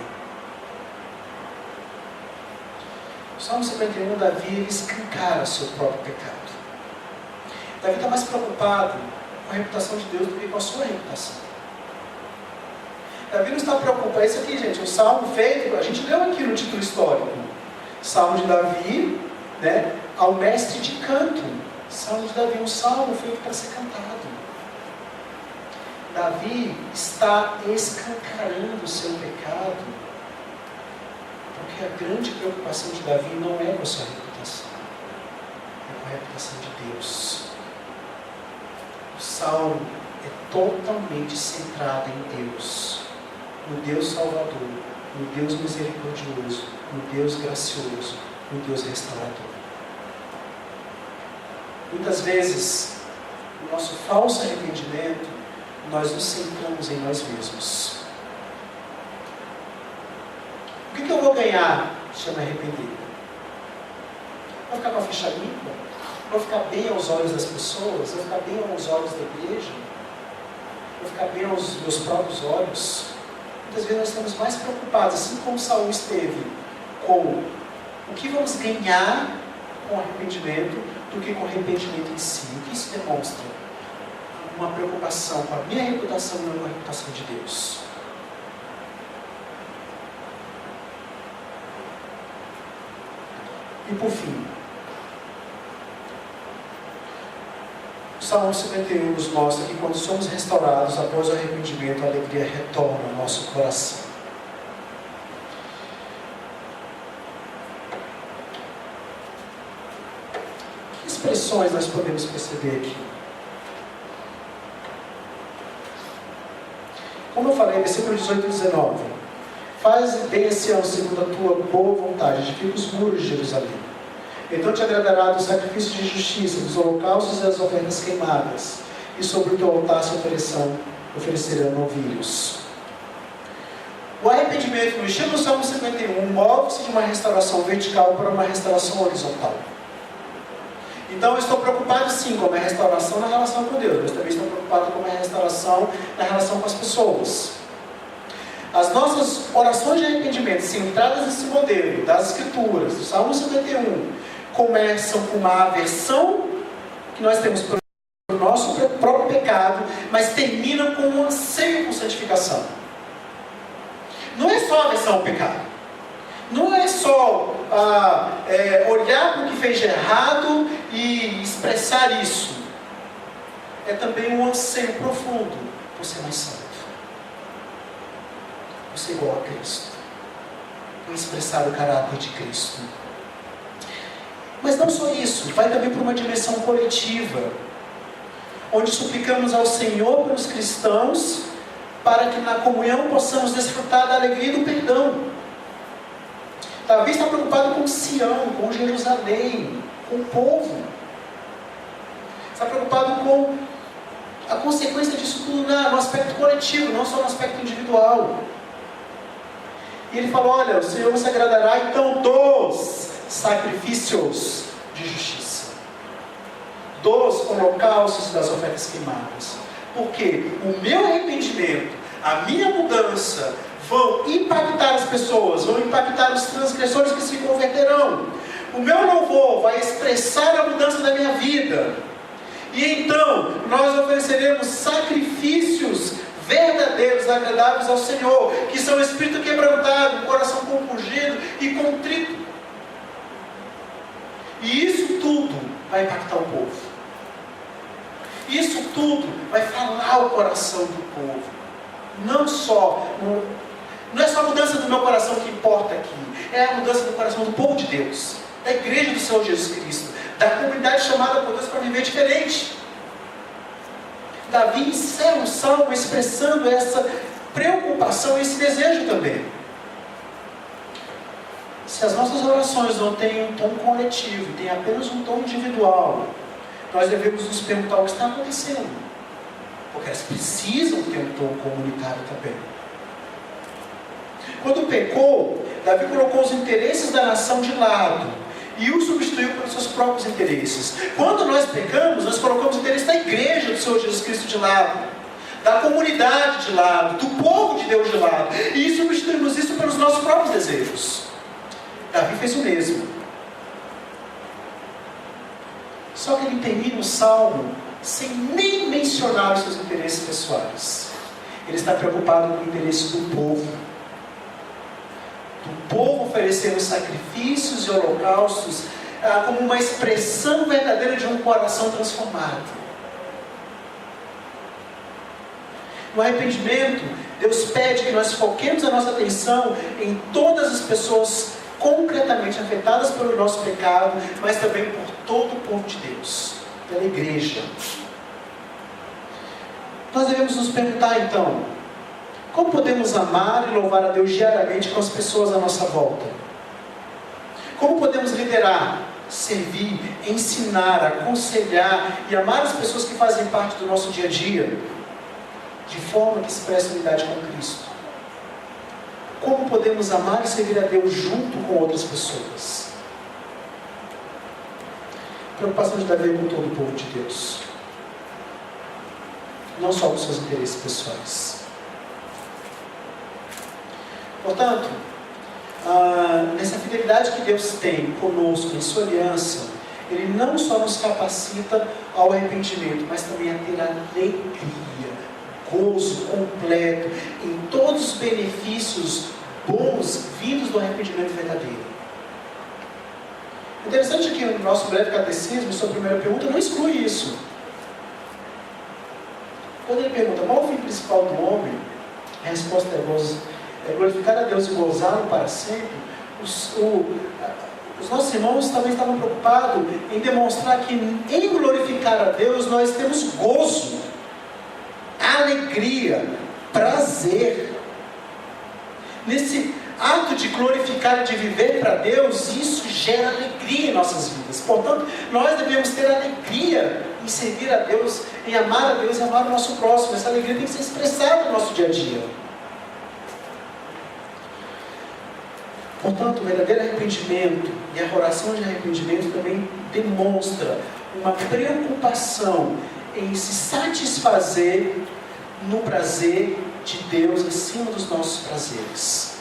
No Salmo 51, Davi ele escancara seu próprio pecado. Davi está mais preocupado com a reputação de Deus do que com a sua reputação. Davi não está preocupado. Isso aqui, gente, é um salmo feito, a gente leu aqui no título histórico. Salmo de Davi, né, ao mestre de canto. Salmo de Davi, um salmo feito para ser cantado. Davi está escancarando o seu pecado, porque a grande preocupação de Davi não é com a sua reputação, é com a reputação de Deus. O salmo é totalmente centrado em Deus, no Deus Salvador, no Deus misericordioso, no Deus gracioso, no Deus restaurador. Muitas vezes, no nosso falso arrependimento, nós nos centramos em nós mesmos. O que eu vou ganhar se eu me arrepender? Vou ficar com a ficha limpa? Vou ficar bem aos olhos das pessoas? Vou ficar bem aos olhos da igreja? Vou ficar bem aos meus próprios olhos? Muitas vezes nós estamos mais preocupados, assim como Saul esteve, com o que vamos ganhar com o arrependimento, do que com o arrependimento em si. O que isso demonstra? Uma preocupação com a minha reputação e não com a reputação de Deus. E por fim, o Salmo 51 nos mostra que quando somos restaurados após o arrependimento, a alegria retorna ao nosso coração. Que expressões nós podemos perceber aqui? Como eu falei, versículo 18 e 19. Faz bem, Sião, segundo a tua boa vontade, edifica os muros de Jerusalém. Então te agradará do sacrifício de justiça, dos holocaustos e das ofertas queimadas, e sobre o teu altar se oferecerão novilhos. O arrependimento, no estilo do Salmo 51, move-se de uma restauração vertical para uma restauração horizontal. Então eu estou preocupado sim com a minha restauração na relação com Deus, mas também estou preocupado com a minha restauração na relação com as pessoas. As nossas orações de arrependimento, centradas nesse modelo das Escrituras, do Salmo 51, começam com uma aversão que nós temos para o nosso próprio pecado, mas terminam com um anseio por santificação. Não é só aversão ao pecado. Não é só olhar para o que fez de errado e expressar isso. É também um anseio profundo por ser mais santo, por ser igual a Cristo, por expressar o caráter de Cristo. Mas não só isso, vai também para uma dimensão coletiva, onde suplicamos ao Senhor pelos cristãos, para que na comunhão possamos desfrutar da alegria e do perdão. Davi está preocupado com Sião, com Jerusalém, com o povo. Está preocupado com a consequência disso tudo no aspecto coletivo, não só no aspecto individual. E ele falou, olha, o Senhor se agradará então dos sacrifícios de justiça, dos holocaustos e das ofertas queimadas. Porque o meu arrependimento, a minha mudança, vão impactar as pessoas, vão impactar os transgressores que se converterão. O meu louvor vai expressar a mudança da minha vida. E então, nós ofereceremos sacrifícios verdadeiros, agradáveis ao Senhor, que são espírito quebrantado, coração compungido e contrito. E isso tudo vai impactar o povo. Isso tudo vai falar o coração do povo. Não é só a mudança do meu coração que importa aqui, é a mudança do coração do povo de Deus, da igreja do Senhor Jesus Cristo, da comunidade chamada por Deus para viver diferente. Davi encerra o salmo expressando essa preocupação e esse desejo também. Se as nossas orações não têm um tom coletivo, têm apenas um tom individual, nós devemos nos perguntar o que está acontecendo, porque elas precisam ter um tom comunitário também. Quando pecou, Davi colocou os interesses da nação de lado e o substituiu pelos seus próprios interesses. Quando nós pecamos, nós colocamos o interesse da igreja do Senhor Jesus Cristo de lado, da comunidade de lado, do povo de Deus de lado, e substituímos isso pelos nossos próprios desejos. Davi fez o mesmo. Só que ele termina o salmo sem nem mencionar os seus interesses pessoais. Ele está preocupado com o interesse do povo. Do povo oferecendo sacrifícios e holocaustos como uma expressão verdadeira de um coração transformado. No arrependimento, Deus pede que nós foquemos a nossa atenção em todas as pessoas concretamente afetadas pelo nosso pecado, mas também por todo o povo de Deus, pela igreja. Nós devemos nos perguntar então, como podemos amar e louvar a Deus diariamente com as pessoas à nossa volta? Como podemos liderar, servir, ensinar, aconselhar e amar as pessoas que fazem parte do nosso dia a dia, de forma que expresse unidade com Cristo? Como podemos amar e servir a Deus junto com outras pessoas? A preocupação de Davi com todo o povo de Deus, não só com seus interesses pessoais. Portanto, nessa fidelidade que Deus tem conosco, em sua aliança, Ele não só nos capacita ao arrependimento, mas também a ter alegria, gozo completo em todos os benefícios bons vindos do arrependimento verdadeiro. Interessante que o nosso breve catecismo, sua primeira pergunta, não exclui isso. Quando ele pergunta qual é o fim principal do homem, a resposta é glorificar a Deus e gozá-lo para sempre. Os nossos irmãos também estavam preocupados em demonstrar que em glorificar a Deus nós temos gozo, alegria, prazer. Nesse ato de glorificar e de viver para Deus, isso gera alegria em nossas vidas. Portanto, nós devemos ter alegria em servir a Deus, em amar a Deus e amar o nosso próximo. Essa alegria tem que ser expressada no nosso dia a dia. Portanto, o verdadeiro arrependimento e a oração de arrependimento também demonstra uma preocupação em se satisfazer no prazer de Deus acima dos nossos prazeres.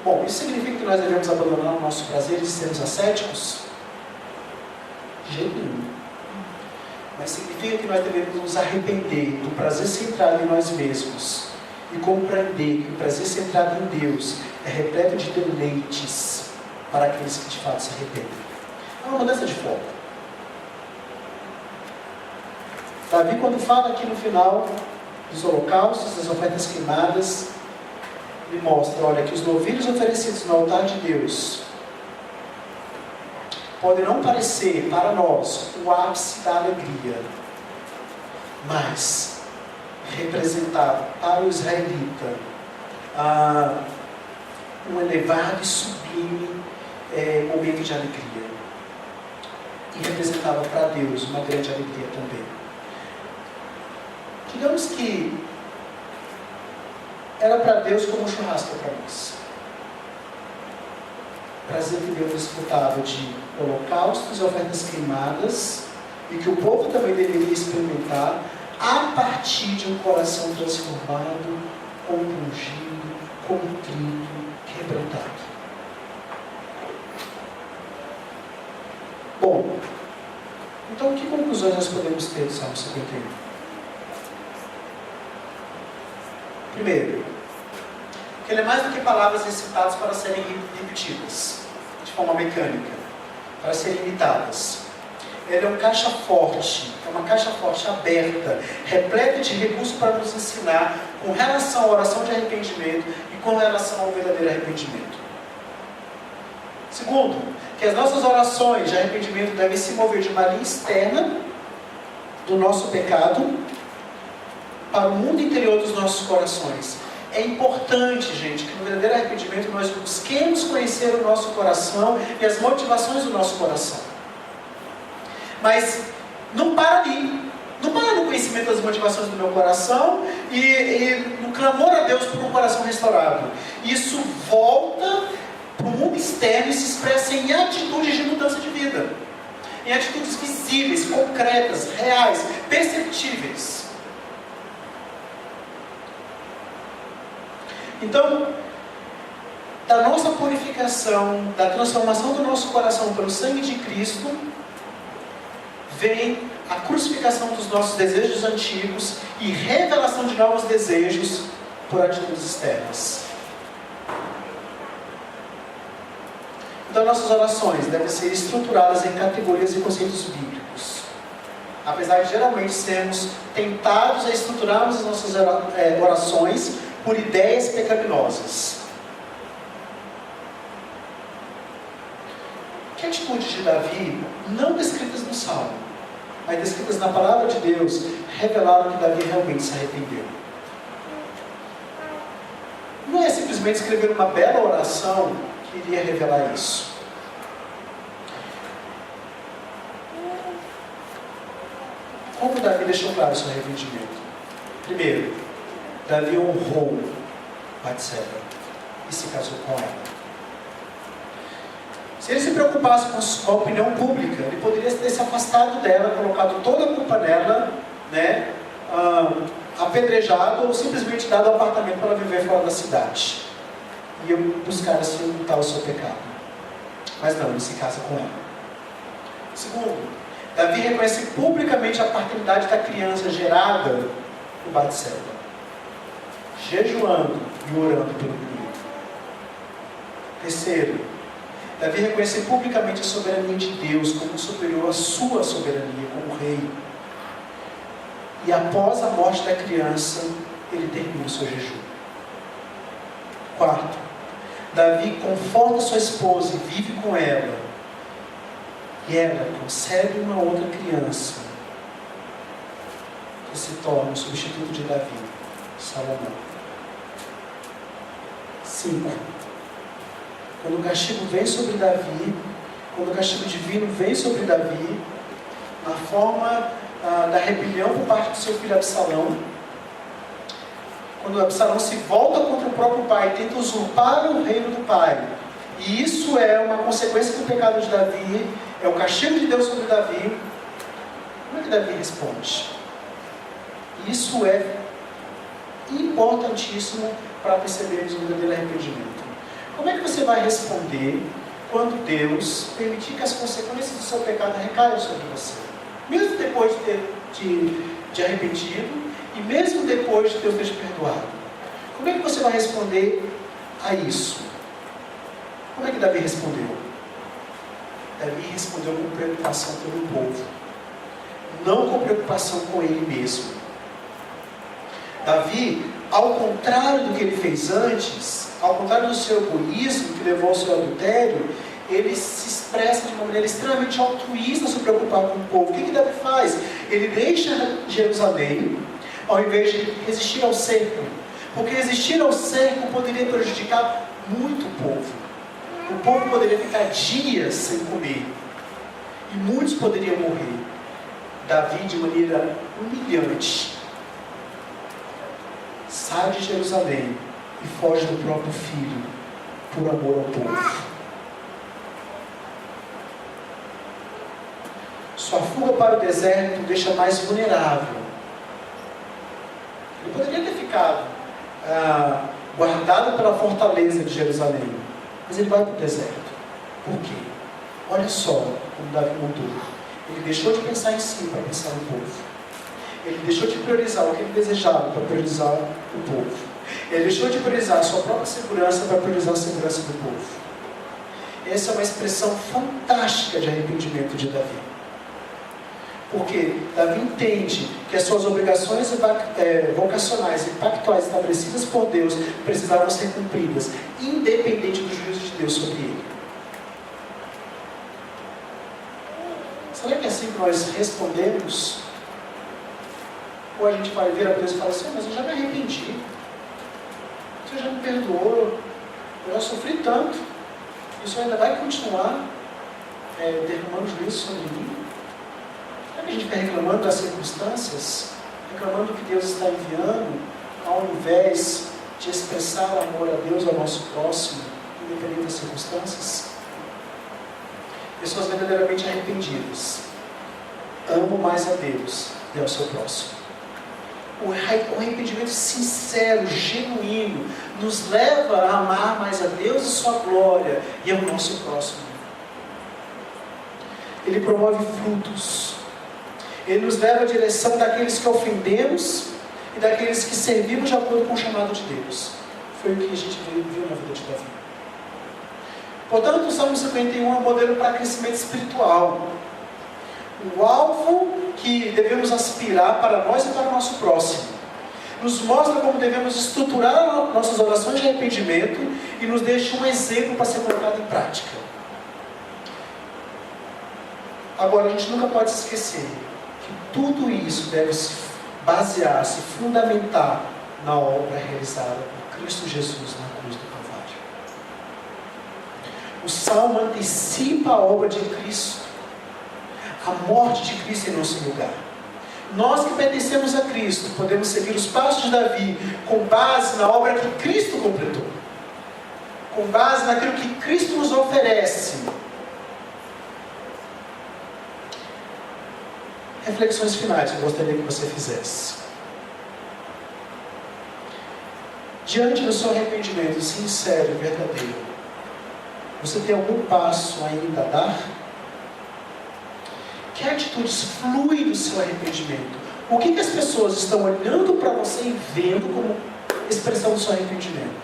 Bom, isso significa que nós devemos abandonar o nosso prazer e sermos ascéticos? De jeito nenhum. Mas significa que nós devemos nos arrepender do prazer centrado em nós mesmos e compreender que o prazer centrado em Deus é repleto de deleites para aqueles que de fato se arrependem. É uma mudança de foco. Davi, quando fala aqui no final dos holocaustos, das ofertas queimadas, ele mostra, olha, que os novilhos oferecidos no altar de Deus podem não parecer para nós o ápice da alegria, mas representava para o israelita um elevado e sublime momento de alegria, e representava para Deus uma grande alegria também. Digamos que era para Deus como um churrasco para nós. Prazer que Deus desfrutava de holocaustos e ofertas queimadas, e que o povo também deveria experimentar a partir de um coração transformado, compungido, contrito, quebrantado. Bom, então que conclusões nós podemos ter do Salmo 51? Primeiro, que ele é mais do que palavras recitadas para serem repetidas de forma mecânica, para serem imitadas. Ele é uma caixa forte aberta, repleta de recursos para nos ensinar com relação à oração de arrependimento e com relação ao verdadeiro arrependimento. Segundo, que as nossas orações de arrependimento devem se mover de uma linha externa do nosso pecado para o mundo interior dos nossos corações. É importante, gente, que no verdadeiro arrependimento nós busquemos conhecer o nosso coração e as motivações do nosso coração. Mas não para ali. Não para no conhecimento das motivações do meu coração e no clamor a Deus por um coração restaurado. Isso volta para o mundo externo e se expressa em atitudes de mudança de vida. Em atitudes visíveis, concretas, reais, perceptíveis. Então, da nossa purificação, da transformação do nosso coração pelo sangue de Cristo, vem a crucificação dos nossos desejos antigos e revelação de novos desejos por atitudes externas. Então, nossas orações devem ser estruturadas em categorias e conceitos bíblicos. Apesar de geralmente sermos tentados a estruturarmos as nossas orações por ideias pecaminosas. Que atitudes de Davi, não descritas no Salmo, mas descritas na palavra de Deus, revelaram que Davi realmente se arrependeu? Não é simplesmente escrever uma bela oração que iria revelar isso. Como Davi deixou claro o seu arrependimento? Primeiro, Davi honrou Batseba e se casou com ela. Se ele se preocupasse com a opinião pública, ele poderia ter se afastado dela, colocado toda a culpa nela, apedrejado ou simplesmente dado um apartamento para ela viver fora da cidade. E buscar assim ocultar o seu pecado. Mas não, ele se casa com ela. Segundo, Davi reconhece publicamente a paternidade da criança gerada por Batseba, jejuando e orando pelo menino. Terceiro, Davi reconhece publicamente a soberania de Deus como superior à sua soberania como rei. E após a morte da criança, ele termina o seu jejum. Quarto, Davi conforta sua esposa e vive com ela. E ela concebe uma outra criança, que se torna o substituto de Davi, Salomão. 5. Quando o castigo vem sobre Davi, quando o castigo divino vem sobre Davi, na forma da rebelião por parte do seu filho Absalão, quando Absalão se volta contra o próprio pai, tenta usurpar o reino do pai, e isso é uma consequência do pecado de Davi, é o castigo de Deus sobre Davi. Como é que Davi responde? Isso é importantíssimo para percebermos o verdadeiro arrependimento. Como é que você vai responder quando Deus permitir que as consequências do seu pecado recaiam sobre você? Mesmo depois de arrependido e mesmo depois de Deus ter te perdoado. Como é que você vai responder a isso? Como é que Davi respondeu? Davi respondeu com preocupação pelo povo, não com preocupação com ele mesmo. Davi, ao contrário do que ele fez antes, ao contrário do seu egoísmo que levou ao seu adultério, ele se expressa de uma maneira extremamente altruísta se preocupar com o povo. O que Davi faz? Ele deixa Jerusalém, ao invés de resistir ao cerco, porque resistir ao cerco poderia prejudicar muito o povo. O povo poderia ficar dias sem comer, e muitos poderiam morrer. Davi, de maneira humilhante, sai de Jerusalém e foge do próprio filho, por amor ao povo. Sua fuga para o deserto o deixa mais vulnerável. Ele poderia ter ficado guardado pela fortaleza de Jerusalém, mas ele vai para o deserto. Por quê? Olha só como Davi mudou. Ele deixou de pensar em si para pensar no povo. Ele deixou de priorizar o que ele desejava para priorizar o povo. Ele deixou de priorizar a sua própria segurança para priorizar a segurança do povo. Essa é uma expressão fantástica de arrependimento de Davi. Porque Davi entende que as suas obrigações vocacionais e pactuais estabelecidas por Deus precisavam ser cumpridas, independente do juízo de Deus sobre ele. Será que é assim que nós respondemos? Ou a gente vai vir a Deus e fala assim, mas eu já me arrependi, o Senhor já me perdoou, eu já sofri tanto, e o Senhor ainda vai continuar derramando juízo sobre mim? Será que a gente fica reclamando das circunstâncias, reclamando do que Deus está enviando, ao invés de expressar o amor a Deus ao nosso próximo, independente das circunstâncias? Pessoas verdadeiramente arrependidas amam mais a Deus e ao seu próximo. O arrependimento sincero, genuíno, nos leva a amar mais a Deus e sua glória e ao nosso próximo. Ele promove frutos. Ele nos leva à direção daqueles que ofendemos e daqueles que servimos de acordo com o chamado de Deus. Foi o que a gente viu na vida de Davi. Portanto, o Salmo 51 é um modelo para crescimento espiritual. O alvo que devemos aspirar para nós e para o nosso próximo. Nos mostra como devemos estruturar nossas orações de arrependimento e nos deixa um exemplo para ser colocado em prática. Agora, a gente nunca pode se esquecer que tudo isso deve se basear, se fundamentar na obra realizada por Cristo Jesus na cruz do Calvário. O Salmo antecipa a obra de Cristo, a morte de Cristo em nosso lugar. Nós que pertencemos a Cristo, podemos seguir os passos de Davi com base na obra que Cristo completou, com base naquilo que Cristo nos oferece. Reflexões finais que eu gostaria que você fizesse. Diante do seu arrependimento sincero e verdadeiro, você tem algum passo ainda a dar? Que atitudes fluem do seu arrependimento? O que as pessoas estão olhando para você e vendo como expressão do seu arrependimento?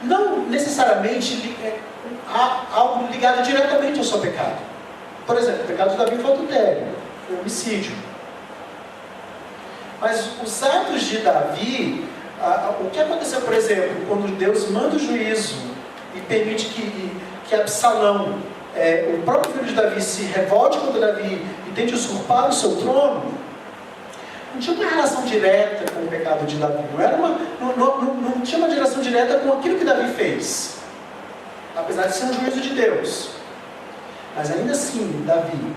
Não necessariamente algo ligado diretamente ao seu pecado. Por exemplo, o pecado de Davi foi adultério, foi homicídio. Mas os atos de Davi, o que aconteceu, por exemplo, quando Deus manda o juízo e permite que Absalão, o próprio filho de Davi, se revolte contra Davi e tente usurpar o seu trono, não tinha uma relação direta com o pecado de Davi. Não tinha uma relação direta com aquilo que Davi fez, apesar de ser um juízo de Deus. Mas ainda assim, Davi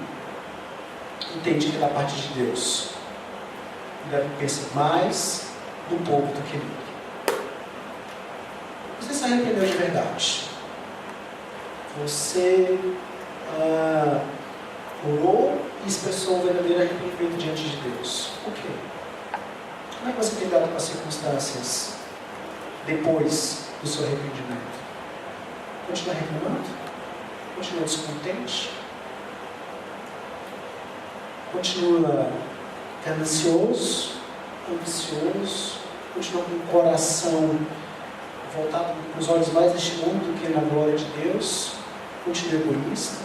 entende que é da parte de Deus. E Davi pensa mais no povo do que nele. Você se arrependeu de verdade. Você orou e expressou um verdadeiro arrependimento diante de Deus. Por quê? Como é que você tem lidado com as circunstâncias depois do seu arrependimento? Continua reclamando? Continua descontente? Continua ganancioso, ambicioso? Continua com o coração voltado com os olhos mais neste mundo do que na glória de Deus? Continua egoísta?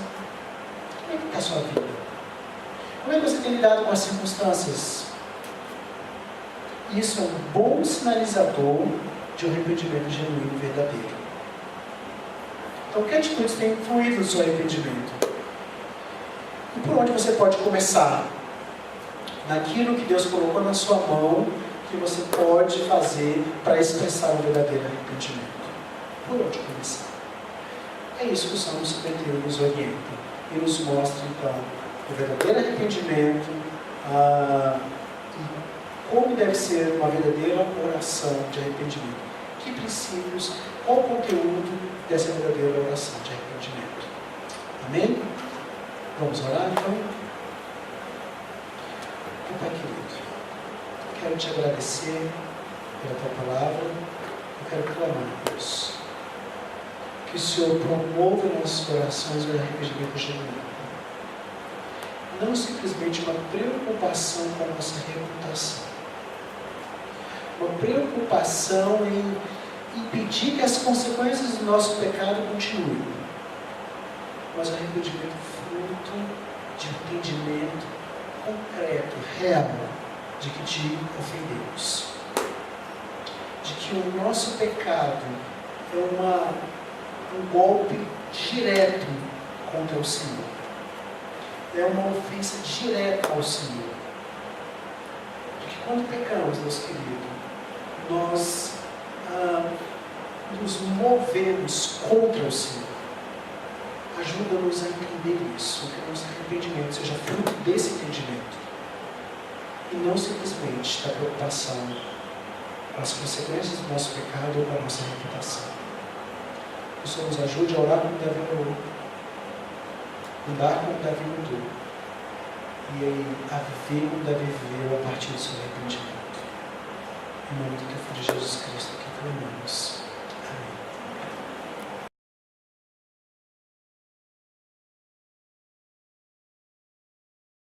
Como é que está a sua vida? Como é que você tem lidado com as circunstâncias? Isso é um bom sinalizador de um arrependimento genuíno e verdadeiro. Então, que atitudes têm influído no seu arrependimento? E por onde você pode começar? Naquilo que Deus colocou na sua mão, que você pode fazer para expressar um verdadeiro arrependimento. Por onde começar? É isso que o Salmo 51 nos orienta e nos mostra, então, o verdadeiro arrependimento e como deve ser uma verdadeira oração de arrependimento. Que princípios, qual o conteúdo dessa verdadeira oração de arrependimento? Amém? Vamos orar, então? Pai querido, eu quero te agradecer pela tua palavra. Eu quero clamar, Deus, que o Senhor promova em nossos corações o arrependimento genuíno. Não simplesmente uma preocupação com a nossa reputação, uma preocupação em impedir que as consequências do nosso pecado continuem, mas o arrependimento fruto de entendimento concreto, real, de que te ofendemos, de que o nosso pecado é um golpe direto contra o Senhor, é uma ofensa direta ao Senhor, de que quando pecamos, Deus querido, nós nos movemos contra o Senhor. Ajuda-nos a entender isso, que o nosso arrependimento seja fruto desse entendimento e não simplesmente da preocupação com as consequências do nosso pecado ou com a nossa reputação. Que o Senhor nos ajude a orar como Davi orou, mudar como Davi mudou, e a viver como Davi viveu a partir do seu arrependimento. Em nome do teu Filho Jesus Cristo, que foi